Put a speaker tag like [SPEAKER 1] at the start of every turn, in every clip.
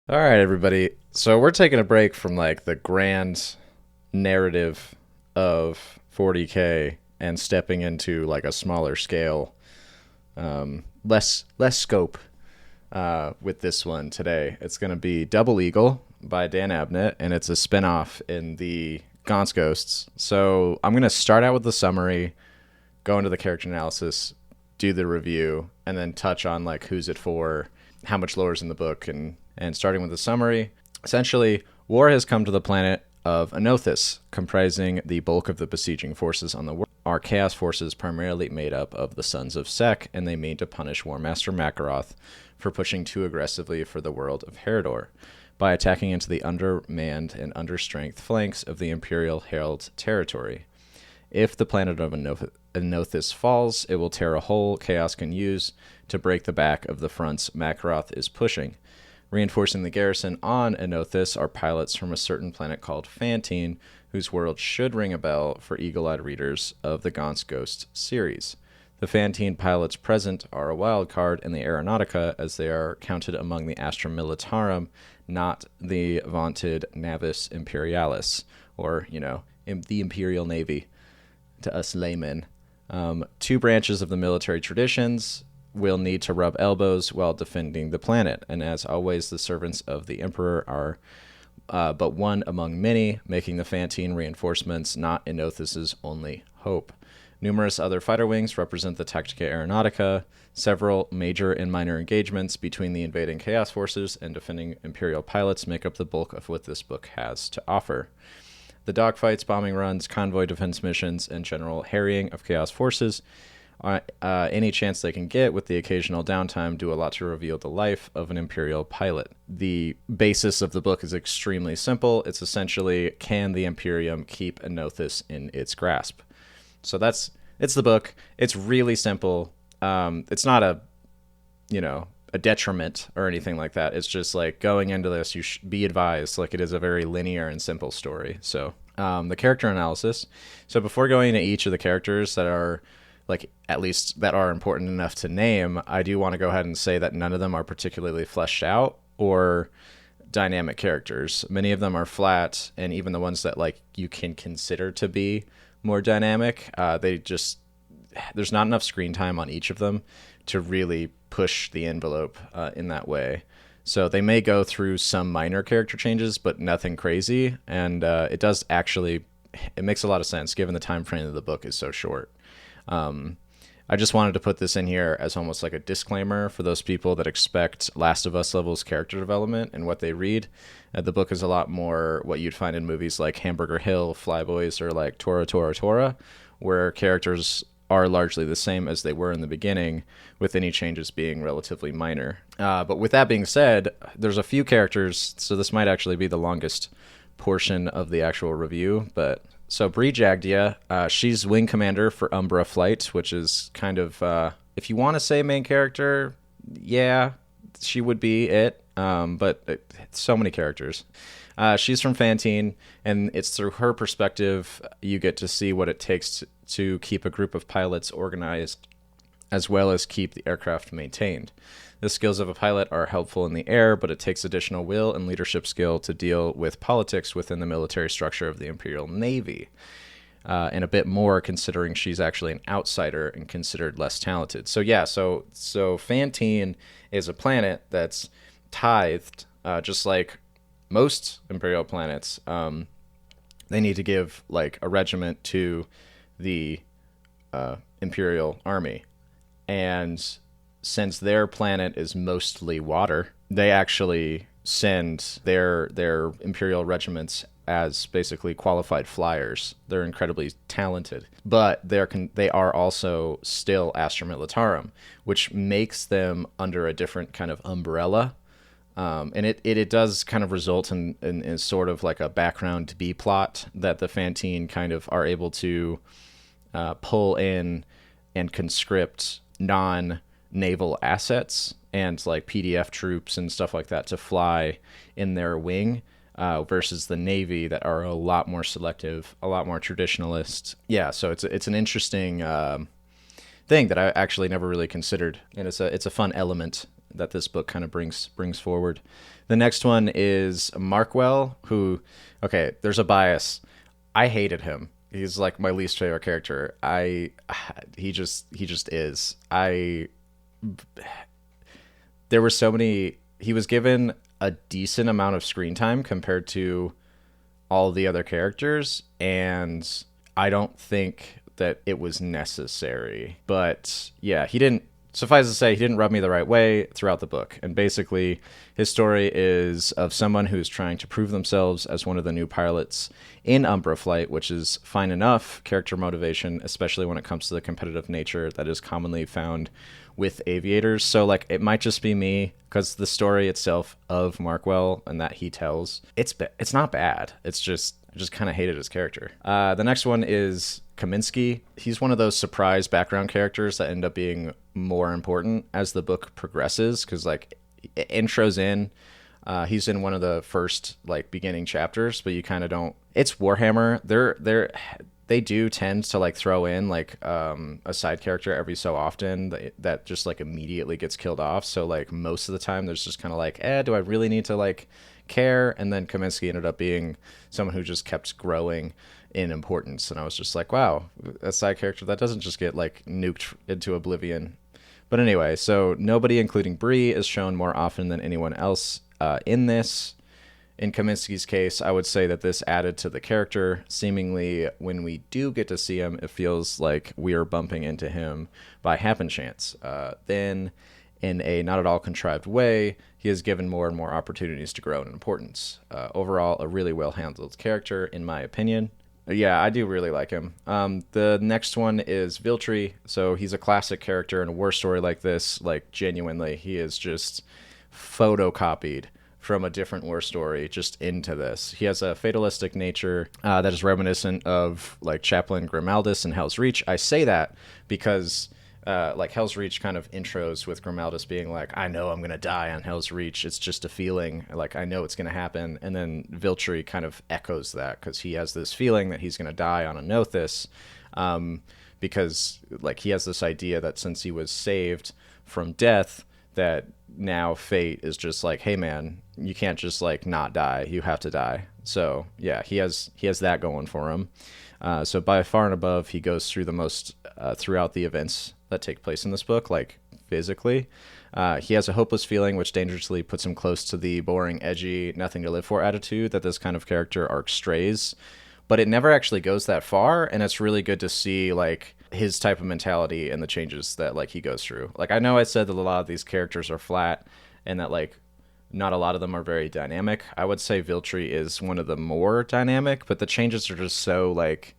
[SPEAKER 1] All right, everybody. So we're taking a break from like the grand narrative of 40K and stepping into like a smaller scale, less scope with this one today. It's going to be Double Eagle by Dan Abnett, and it's a spinoff in the Gaunt's Ghosts. So I'm going to start out with the summary, go into the character analysis, do the review, and then touch on like who's it for, how much lore is in the book, and starting with the summary. Essentially, war has come to the planet of Anothis, comprising the bulk of the besieging forces on the world. Are chaos forces primarily made up of the sons of Sek, and they mean to punish War Master Makaroth for pushing too aggressively for the world of Herodor by attacking into the undermanned and understrength flanks of the Imperial Herald territory. If the planet of Anothis falls, it will tear a hole Chaos can use to break the back of the fronts Makaroth is pushing. Reinforcing the garrison on Anothis are pilots from a certain planet called Fantine, whose world should ring a bell for eagle-eyed readers of the Gaunt's Ghost series. The Fantine pilots present are a wild card in the Aeronautica, as they are counted among the Astra Militarum, not the vaunted Navis Imperialis, or, the Imperial Navy to us laymen. Two branches of the military traditions will need to rub elbows while defending the planet, and as always, the servants of the Emperor are but one among many, making the Fantine reinforcements not Enothis's only hope. Numerous other fighter wings represent the Tactica Aeronautica. Several major and minor engagements between the invading Chaos forces and defending Imperial pilots make up the bulk of what this book has to offer. The dogfights, bombing runs, convoy defense missions, and general harrying of Chaos forces, any chance they can get with the occasional downtime, do a lot to reveal the life of an Imperial pilot. The basis of the book is extremely simple. It's essentially, can the Imperium keep Anothis in its grasp? So it's the book. It's really simple. It's not a detriment or anything like that. It's just like going into this, you should be advised, like it is a very linear and simple story. So the character analysis. So before going into each of the characters that are like at least that are important enough to name, I do want to go ahead and say that none of them are particularly fleshed out or dynamic characters. Many of them are flat, and even the ones that like you can consider to be more dynamic, there's not enough screen time on each of them to really push the envelope in that way. So they may go through some minor character changes, but nothing crazy, and it makes a lot of sense given the time frame of the book is so short. I just wanted to put this in here as almost like a disclaimer for those people that expect Last of Us levels character development and what they read. The book is a lot more what you'd find in movies like Hamburger Hill, Flyboys, or like Tora Tora Tora, where characters are largely the same as they were in the beginning, with any changes being relatively minor. But with that being said, there's a few characters, so this might actually be the longest portion of the actual review, but so Bree Jagdia, she's wing commander for Umbra Flight, which is kind of, if you want to say main character, yeah, she would be it, but so many characters. She's from Fantine, and it's through her perspective you get to see what it takes to keep a group of pilots organized, as well as keep the aircraft maintained. The skills of a pilot are helpful in the air, but it takes additional will and leadership skill to deal with politics within the military structure of the Imperial Navy, and a bit more considering she's actually an outsider and considered less talented. So yeah, so Fantine is a planet that's tithed, just like most Imperial planets. They need to give like a regiment to the Imperial Army, and since their planet is mostly water, they actually send their Imperial regiments as basically qualified flyers. They're incredibly talented, but they are also still Astra Militarum, which makes them under a different kind of umbrella. And it does kind of result in sort of like a background B plot that the Fantine kind of are able to pull in and conscript non-naval assets and like PDF troops and stuff like that to fly in their wing, versus the Navy that are a lot more selective, a lot more traditionalist. Yeah, so it's an interesting thing that I actually never really considered, and it's a fun element that this book kind of brings forward. The next one is Markwell, who, okay, there's a bias. I hated him. He's like my least favorite character. He just is. There were so many. He was given a decent amount of screen time compared to all the other characters, and I don't think that it was necessary. But yeah, he didn't. Suffice to say, he didn't rub me the right way throughout the book. And basically, his story is of someone who's trying to prove themselves as one of the new pilots in Umbra Flight, which is fine enough character motivation, especially when it comes to the competitive nature that is commonly found with aviators. So, like, it might just be me, because the story itself of Markwell and that he tells, it's not bad. It's just, I just kind of hated his character. The next one is Kaminsky. He's one of those surprise background characters that end up being more important as the book progresses, because like intros in, he's in one of the first like beginning chapters, but you kind of don't. It's Warhammer. They do tend to like throw in like a side character every so often that just like immediately gets killed off. So like most of the time there's just kind of like, do I really need to like care? And then Kaminsky ended up being someone who just kept growing in importance, and I was just like, wow, a side character that doesn't just get like nuked into oblivion. But anyway, so nobody, including Bree, is shown more often than anyone else in this. In Kaminsky's case, I would say that this added to the character. Seemingly, when we do get to see him, it feels like we are bumping into him by happen chance. Then, in a not at all contrived way, he is given more and more opportunities to grow in importance. Overall, a really well-handled character, in my opinion. Yeah, I do really like him. The next one is Viltri. So he's a classic character in a war story like this. Like, genuinely, he is just photocopied from a different war story just into this. He has a fatalistic nature that is reminiscent of like Chaplain Grimaldus in Hell's Reach. I say that because like Hell's Reach kind of intros with Grimaldus being like, I know I'm going to die on Hell's Reach. It's just a feeling. Like, I know it's going to happen. And then Viltri kind of echoes that because he has this feeling that he's going to die on Anothis, because like he has this idea that since he was saved from death, that now fate is just like, hey man, you can't just like not die. You have to die. So yeah, he has that going for him. So by far and above, he goes through the most throughout the events that take place in this book, like physically. He has a hopeless feeling, which dangerously puts him close to the boring, edgy, nothing to live for attitude that this kind of character arc strays. But it never actually goes that far, and it's really good to see like his type of mentality and the changes that like he goes through. Like, I know I said that a lot of these characters are flat and that like not a lot of them are very dynamic. I would say Viltri is one of the more dynamic, but the changes are just so like,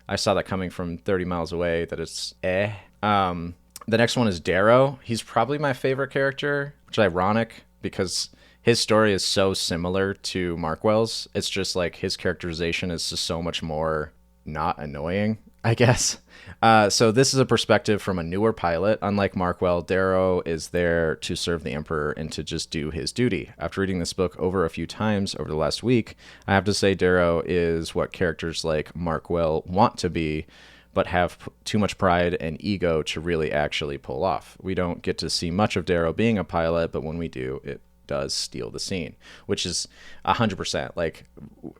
[SPEAKER 1] I saw that coming from 30 miles away that it's The next one is Darrow. He's probably my favorite character, which is ironic because his story is so similar to Markwell's. It's just like his characterization is just so much more not annoying, I guess. So this is a perspective from a newer pilot. Unlike Markwell, Darrow is there to serve the Emperor and to just do his duty. After reading this book over a few times over the last week, I have to say Darrow is what characters like Markwell want to be, but have too much pride and ego to really actually pull off. We don't get to see much of Darrow being a pilot, but when we do, it does steal the scene, which is 100%. Like,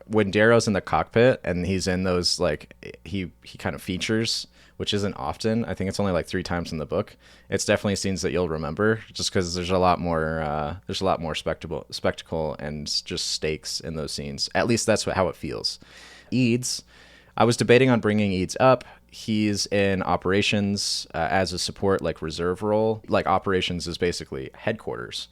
[SPEAKER 1] when Darrow's in the cockpit and he's in those, like, he kind of features, which isn't often. I think it's only like 3 times in the book. It's definitely scenes that you'll remember, just because there's a lot more spectacle and just stakes in those scenes. At least that's how it feels. Eads, I was debating on bringing Eads up. He's in operations as a support, like, reserve role. Like, operations is basically headquarters.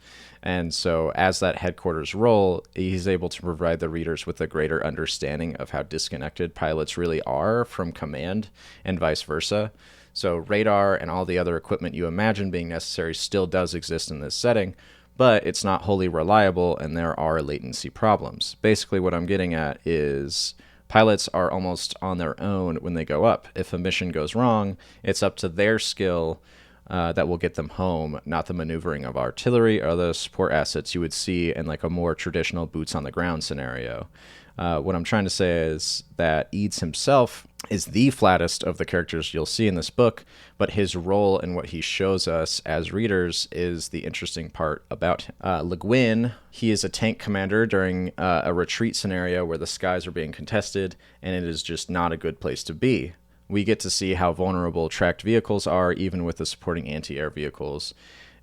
[SPEAKER 1] And so as that headquarters role, he's able to provide the readers with a greater understanding of how disconnected pilots really are from command and vice versa. So radar and all the other equipment you imagine being necessary still does exist in this setting, but it's not wholly reliable and there are latency problems. Basically what I'm getting at is pilots are almost on their own when they go up. If a mission goes wrong, it's up to their skill that will get them home, not the maneuvering of artillery or the support assets you would see in like a more traditional boots on the ground scenario. What I'm trying to say is that Eads himself is the flattest of the characters you'll see in this book, but his role and what he shows us as readers is the interesting part about him. Le Guin, he is a tank commander during a retreat scenario where the skies are being contested, and it is just not a good place to be. We get to see how vulnerable tracked vehicles are, even with the supporting anti-air vehicles,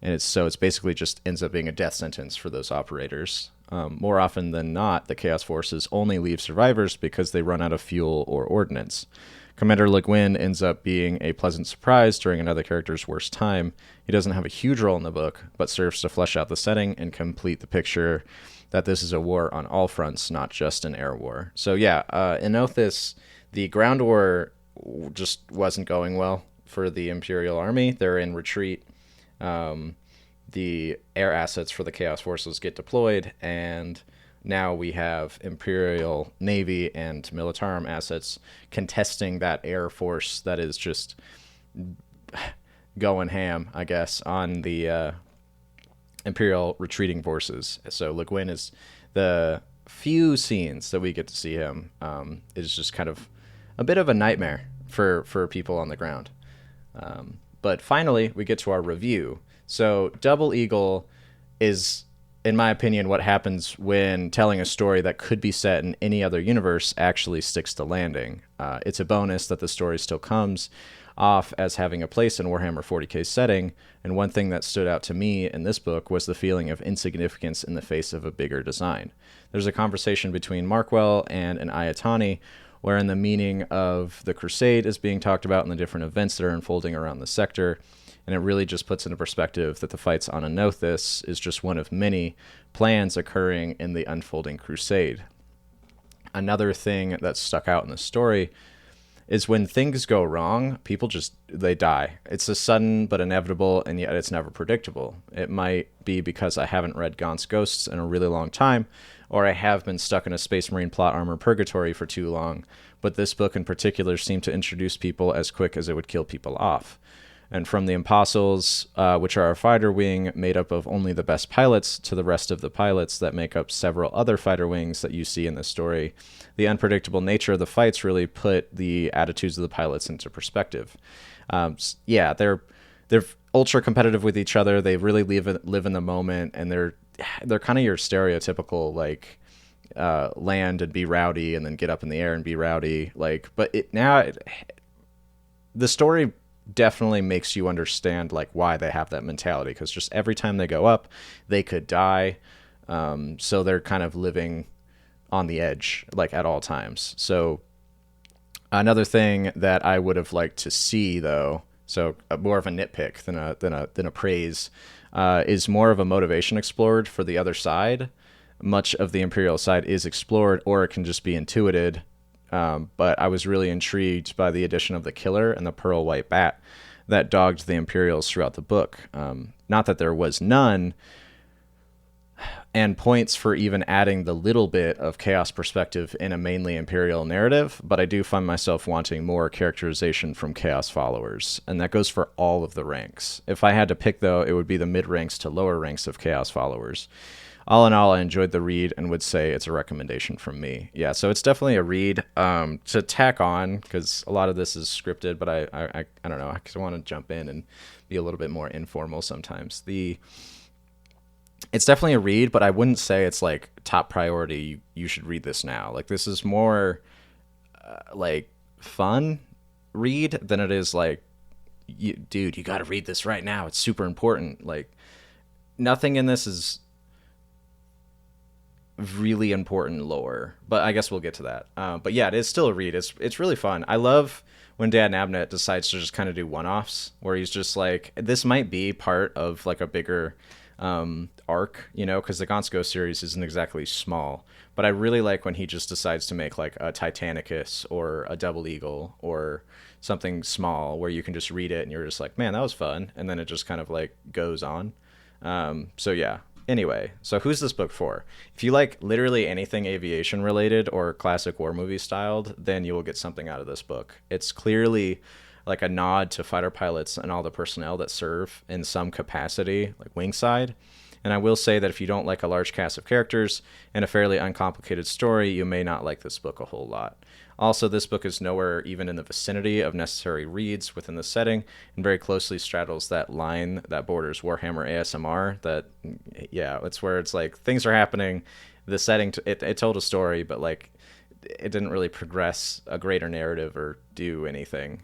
[SPEAKER 1] and it's basically just ends up being a death sentence for those operators. More often than not, the Chaos Forces only leave survivors because they run out of fuel or ordnance. Commander Le Guin ends up being a pleasant surprise during another character's worst time. He doesn't have a huge role in the book, but serves to flesh out the setting and complete the picture that this is a war on all fronts, not just an air war. So yeah, in Othis, the ground war just wasn't going well for the Imperial Army. They're in retreat. The air assets for the Chaos Forces get deployed, and now we have Imperial Navy and Militarum assets contesting that air force that is just going ham, I guess, on the Imperial retreating forces. So Le Guin is the few scenes that we get to see him is just kind of a bit of a nightmare for people on the ground. But finally, we get to our review. So Double Eagle is, in my opinion, what happens when telling a story that could be set in any other universe actually sticks to landing. It's a bonus that the story still comes off as having a place in Warhammer 40k setting, and one thing that stood out to me in this book was the feeling of insignificance in the face of a bigger design. There's a conversation between Markwell and an Ayatani, wherein the meaning of the Crusade is being talked about in the different events that are unfolding around the sector. And it really just puts into perspective that the fights on Anothis is just one of many plans occurring in the unfolding crusade. Another thing that stuck out in the story is when things go wrong, people they die. It's a sudden but inevitable, and yet it's never predictable. It might be because I haven't read Gaunt's Ghosts in a really long time, or I have been stuck in a Space Marine plot armor purgatory for too long, but this book in particular seemed to introduce people as quick as it would kill people off. And from the Apostles, which are a fighter wing made up of only the best pilots, to the rest of the pilots that make up several other fighter wings that you see in this story, the unpredictable nature of the fights really put the attitudes of the pilots into perspective. Yeah, they're ultra competitive with each other. They really live in the moment, and they're kind of your stereotypical like land and be rowdy, and then get up in the air and be rowdy. The story definitely makes you understand like why they have that mentality, because just every time they go up they could die, so they're kind of living on the edge like at all times. So another thing that I would have liked to see, though, so more of a nitpick than a praise, is more of a motivation explored for the other side. Much of the Imperial side is explored, or it can just be intuited. But I was really intrigued by the addition of the Killer and the Pearl White Bat that dogged the Imperials throughout the book. Not that there was none, and points for even adding the little bit of Chaos perspective in a mainly Imperial narrative, but I do find myself wanting more characterization from Chaos followers, and that goes for all of the ranks. If I had to pick, though, it would be the mid-ranks to lower ranks of Chaos followers. All in all, I enjoyed the read and would say it's a recommendation from me. Yeah, so it's definitely a read to tack on, because a lot of this is scripted, but I don't know, I want to jump in and be a little bit more informal sometimes. It's definitely a read, but I wouldn't say it's like top priority. You should read this now. Like, this is more like fun read than it is like, dude, you got to read this right now. It's super important. Like, nothing in this is really important lore, but I guess we'll get to that. But yeah, it is still a read. It's really fun. I love when Dan Abnett decides to just kind of do one-offs, where he's just like, this might be part of like a bigger arc, you know, because the Gaunt's Ghost series isn't exactly small, but I really like when he just decides to make like a Titanicus or a Double Eagle or something small where you can just read it and you're just like, man, that was fun, and then it just kind of like goes on. So yeah. Anyway, so who's this book for? If you like literally anything aviation related or classic war movie styled, then you will get something out of this book. It's clearly like a nod to fighter pilots and all the personnel that serve in some capacity, like wingside. And I will say that if you don't like a large cast of characters and a fairly uncomplicated story, you may not like this book a whole lot. Also, this book is nowhere even in the vicinity of necessary reads within the setting, and very closely straddles that line that borders Warhammer ASMR. That, yeah, it's where it's like things are happening, the setting, it told a story, but like it didn't really progress a greater narrative or do anything.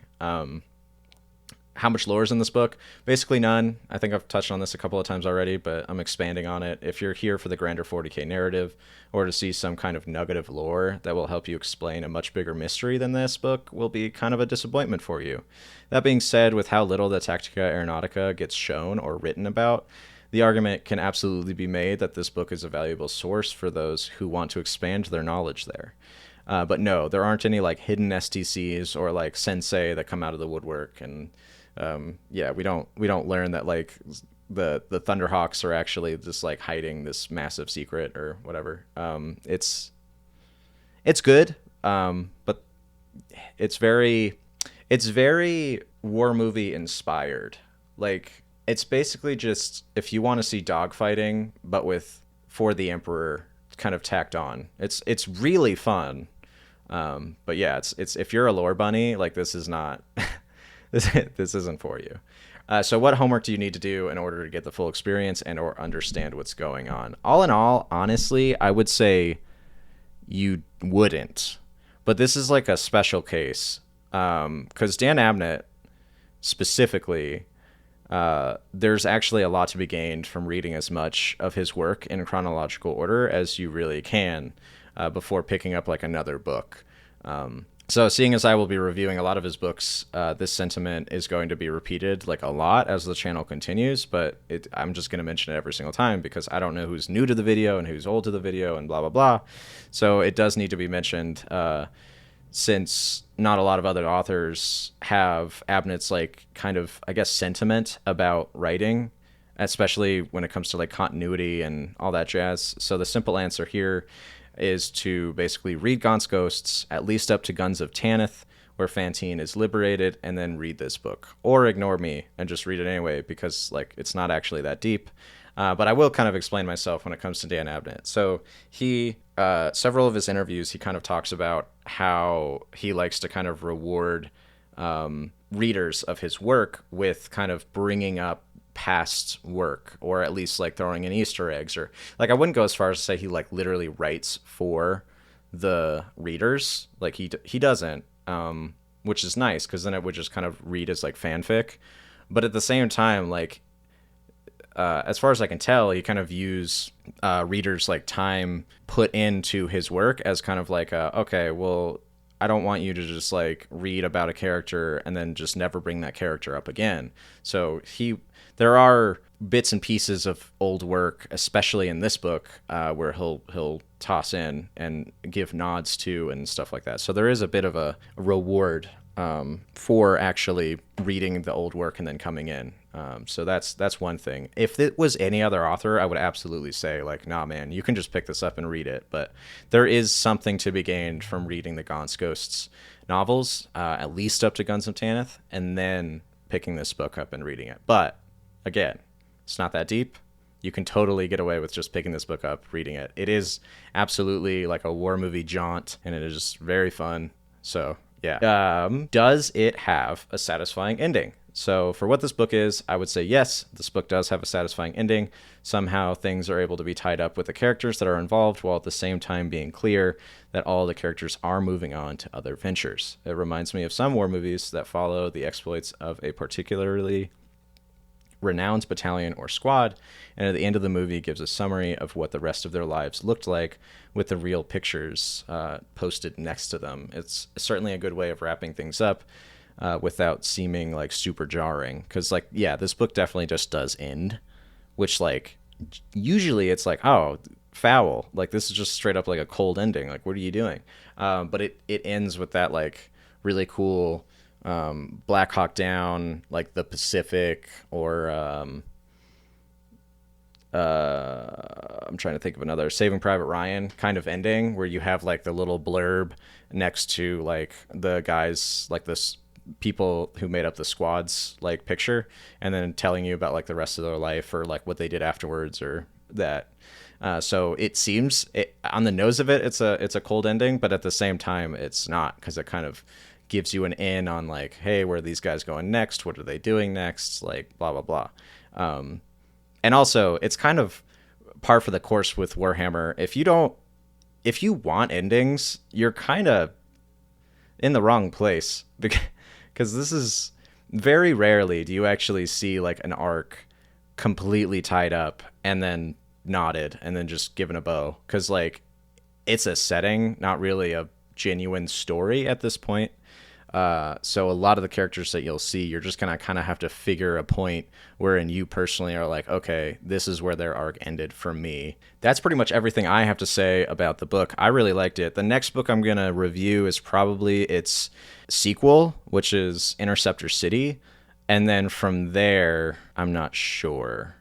[SPEAKER 1] How much lore is in this book? Basically none. I think I've touched on this a couple of times already, but I'm expanding on it. If you're here for the grander 40k narrative or to see some kind of nugget of lore that will help you explain a much bigger mystery than this book, will be kind of a disappointment for you. That being said, with how little the Tactica Aeronautica gets shown or written about, the argument can absolutely be made that this book is a valuable source for those who want to expand their knowledge there. But no, there aren't any like hidden STCs or like sensei that come out of the woodwork, and yeah, we don't learn that like the Thunderhawks are actually just like hiding this massive secret or whatever. It's good, but it's very war movie inspired. Like it's basically just if you want to see dogfighting, but with for the Emperor kind of tacked on. It's really fun. But yeah, it's if you're a lore bunny, like this is not. This isn't for you. So what homework do you need to do in order to get the full experience and or understand what's going on? All in all, honestly, I would say you wouldn't. But this is like a special case. Because Dan Abnett, specifically, there's actually a lot to be gained from reading as much of his work in chronological order as you really can before picking up like another book. So seeing as I will be reviewing a lot of his books, this sentiment is going to be repeated like a lot as the channel continues, but I'm just going to mention it every single time because I don't know who's new to the video and who's old to the video and blah, blah, blah. So it does need to be mentioned since not a lot of other authors have Abnett's like kind of, I guess, sentiment about writing, especially when it comes to like continuity and all that jazz. So the simple answer here is to basically read Gaunt's Ghosts, at least up to Guns of Tanith, where Fantine is liberated, and then read this book. Or ignore me and just read it anyway, because like it's not actually that deep. But I will kind of explain myself when it comes to Dan Abnett. So he, several of his interviews, he kind of talks about how he likes to kind of reward readers of his work with kind of bringing up past work, or at least like throwing in Easter eggs, or like I wouldn't go as far as to say he like literally writes for the readers. Like he doesn't, which is nice because then it would just kind of read as like fanfic. But at the same time, like as far as I can tell, he kind of views readers like time put into his work as kind of like okay, well, I don't want you to just like read about a character and then just never bring that character up again. So there are bits and pieces of old work, especially in this book, where he'll toss in and give nods to and stuff like that. So there is a bit of a reward for actually reading the old work and then coming in. So that's one thing. If it was any other author, I would absolutely say like, nah, man, you can just pick this up and read it. But there is something to be gained from reading the Gaunt's Ghosts novels, at least up to Guns of Tanith, and then picking this book up and reading it. But again, it's not that deep. You can totally get away with just picking this book up, reading it. It is absolutely like a war movie jaunt, and it is just very fun. So yeah. Does it have a satisfying ending? So for what this book is, I would say yes, this book does have a satisfying ending. Somehow things are able to be tied up with the characters that are involved, while at the same time being clear that all the characters are moving on to other ventures. It reminds me of some war movies that follow the exploits of a particularly renowned battalion or squad, and at the end of the movie gives a summary of what the rest of their lives looked like with the real pictures posted next to them. It's certainly a good way of wrapping things up without seeming like super jarring, because like, yeah, this book definitely just does end, which like usually it's like, oh, foul, like this is just straight up like a cold ending, like what are you doing? But it ends with that like really cool Black Hawk Down, like the Pacific, or I'm trying to think of another, Saving Private Ryan kind of ending, where you have like the little blurb next to like the guys, like this people who made up the squad's like picture, and then telling you about like the rest of their life or like what they did afterwards or that. So it seems on the nose of it, it's a cold ending, but at the same time, it's not, because it kind of gives you an in on like, hey, where are these guys going next? What are they doing next? Like blah blah blah. And also, it's kind of par for the course with Warhammer. If you want endings, you're kind of in the wrong place, because this is very rarely do you actually see like an arc completely tied up and then knotted and then just given a bow, because like it's a setting, not really a genuine story at this point. So a lot of the characters that you'll see, you're just gonna kind of have to figure a point wherein you personally are like, okay, this is where their arc ended for me. That's pretty much everything I have to say about the book. I really liked it. The next book I'm gonna review is probably its sequel, which is Interceptor City, and then from there, I'm not sure,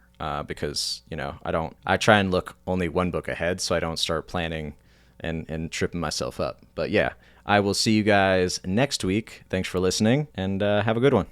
[SPEAKER 1] because I try and look only one book ahead, so I don't start planning and tripping myself up. But yeah, I will see you guys next week. Thanks for listening, and have a good one.